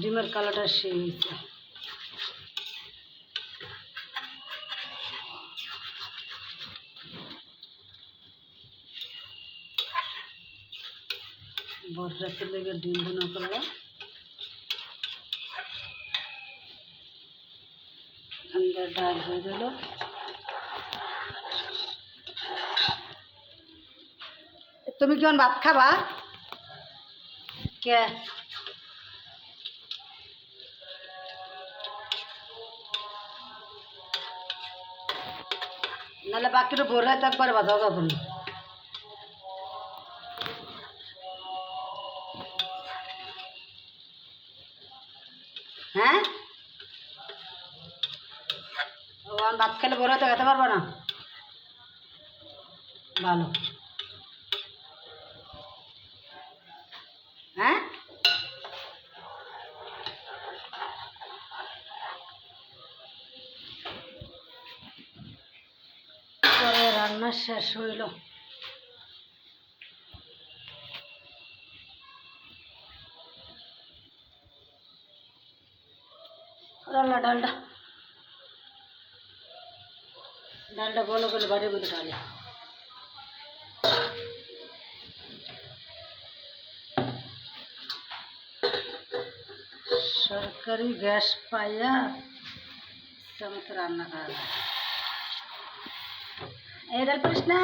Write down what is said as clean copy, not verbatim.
ডিমের কালারটা সেই হয়েছে। বড় রাতের লেগে ডিম বোনা করলাম। এখানটা ডাল হয়ে গেল। তুমি কেমন ভাত খাবা? কে নাহলে বাকিটা ভোর রাত একবারে বাঁধা যাবে না। হ্যাঁ, ও আমি ভাত খেলে ভোর রাতে খেতে পারবো না। ভালো। হ্যাঁ, পরে রান্না শেষ হইল। রান্না ডালটা ভালো করে বাড়ির মধ্যে ঢালে। সরকারি গ্যাস পাইয়া মতো রান্না করা। এই ডাল করিস না।